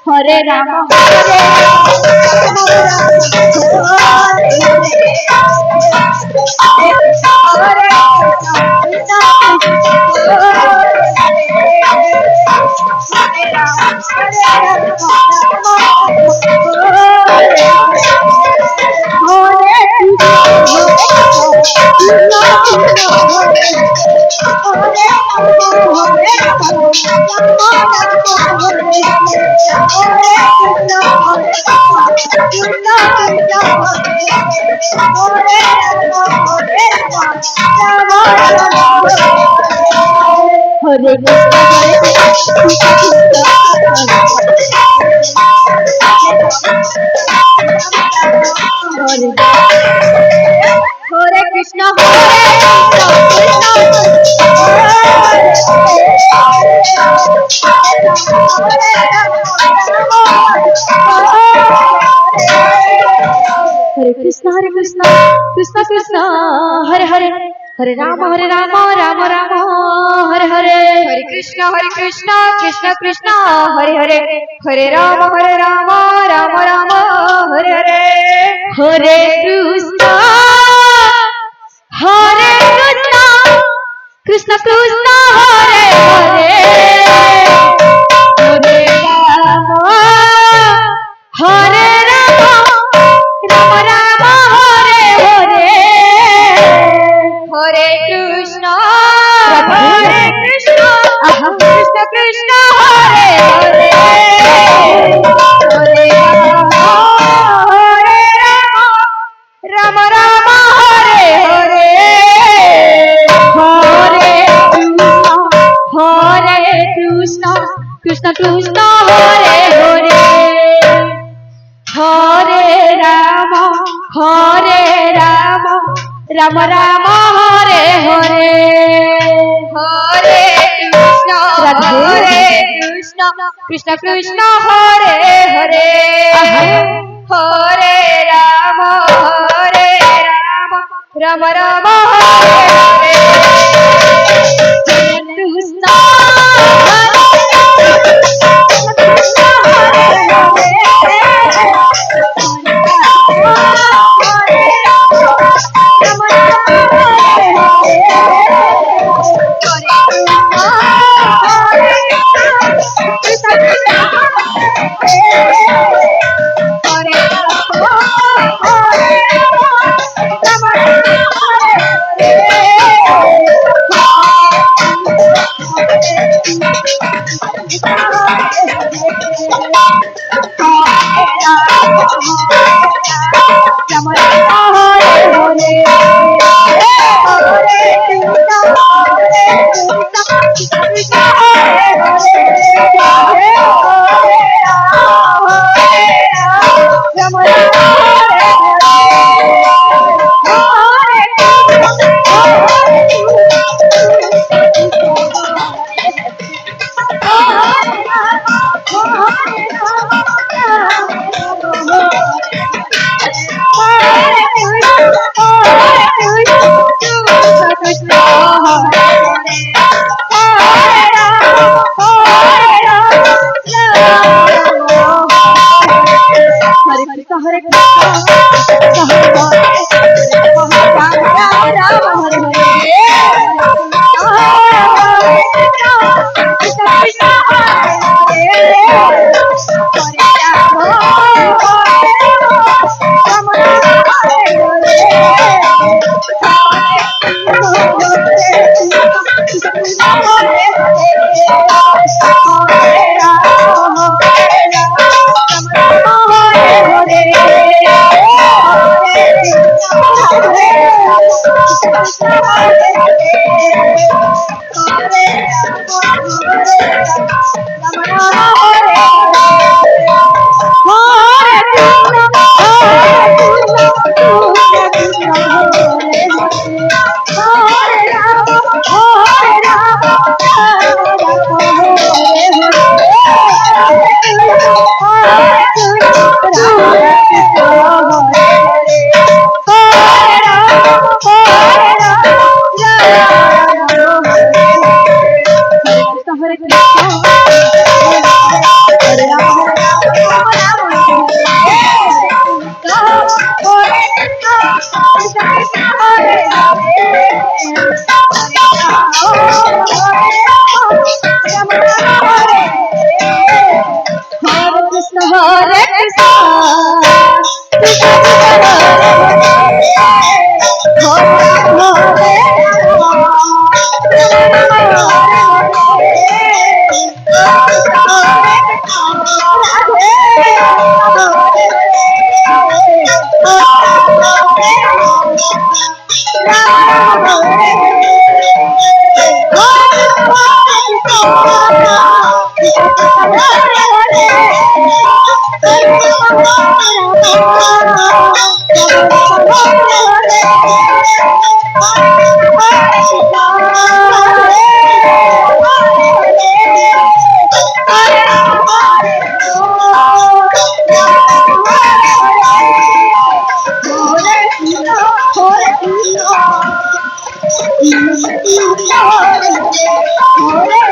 Hare Ram Hare Hare Krishna Hare Krishna Krishna Krishna Hare Hare Hare Ram Ram Ram Hare Hare Hare Krishna Krishna Krishna Hare Hare Hare Ram Ram Ram Hare Hare Hare Krishna Krishna Krishna Hare Hare Hare Ram Ram Ram Hare Hare Hare Krishna Krishna Krishna Hare Hare Hare Ram Ram Hare Hare Hare Krishna Krishna Hare Hare Hare Ram Ram Ram Hare Hare Hare Krishna Krishna Hare Hare Hare Ram Ram Ram Hare Hare